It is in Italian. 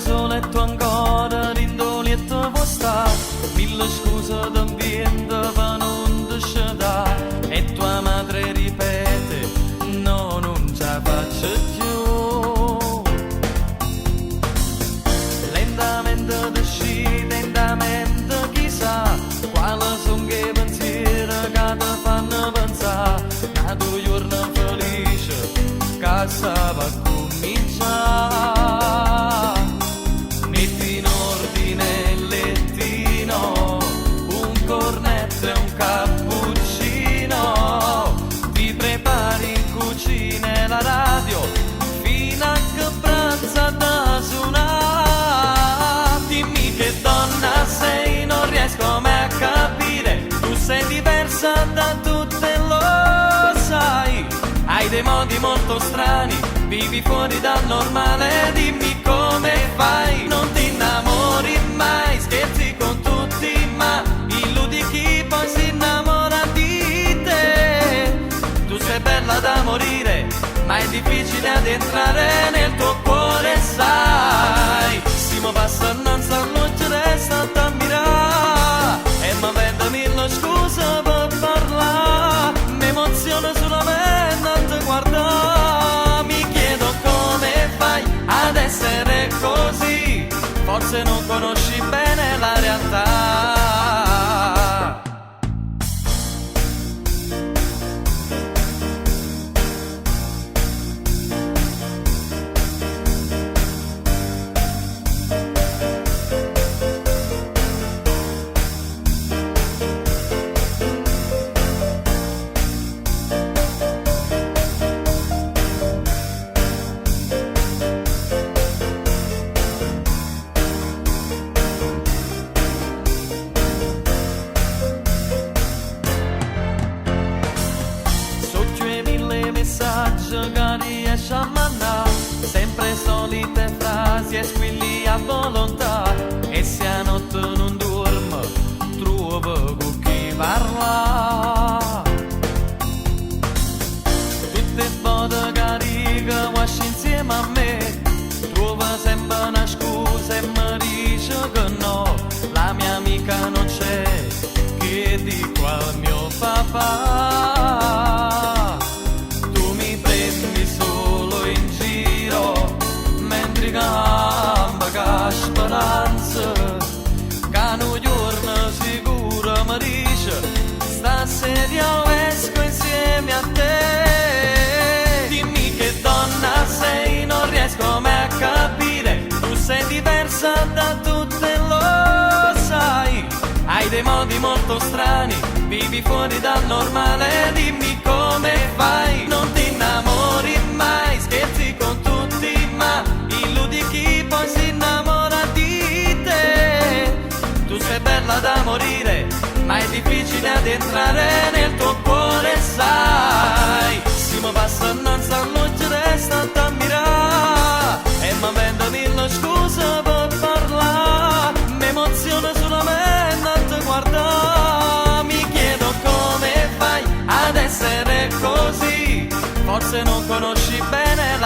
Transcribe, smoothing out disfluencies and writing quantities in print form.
soletto ancora rindolietto può stare, mille scuse d'ambiente per non discedà, e tua madre ripete no, non ce la faccio più. Lentamente desci, lentamente chissà quale son che pensieri che ti fanno pensare a due giorni felice che stava a cominciare. Metti in ordine il lettino, un cornetto e un cappuccino, ti prepari in cucina e la radio fino a che pranza da suonare. Dimmi che donna sei, non riesco mai a capire, tu sei diversa da tutte, lo sai, hai dei modi molto strani, vivi fuori dal normale, dimmi come fai, non ti innamori mai, scherzi con tutti ma illudi chi poi si innamora di te. Tu sei bella da morire, ma è difficile ad entrare nel tuo cuore, sai. Si mi passa non sa luce, resta a mirare e mi vende mille scuse per parlare, mi emoziona solamente a te guardare. Mi chiedo come fai ad essere così, forse non conosci bene la realtà. Messaggi che riesci a mandare, sempre solite frasi e squilli a volontà, e se a notte non dormo trovo con chi parla. Tutte volte che arrivo esci insieme a me, trova sempre una scusa e mi dice che no, la mia amica non c'è, che dico al mio papà. Speranza che un giorno sicuro mi dice stasera esco insieme a te. Dimmi che donna sei, non riesco mai a capire, tu sei diversa da tutte, lo sai, hai dei modi molto strani, vivi fuori dal normale, dimmi come fai, non ti innamori mai, scherzi con tutti ma illudi chi poi si innamora. Tu sei bella da morire, ma è difficile ad entrare nel tuo cuore, sai. Si mi passa non sa luce, resta a mirare e mi vendo mille scuse per parlare, mi emoziona solamente a te guardare. Mi chiedo come fai ad essere così, forse non conosci bene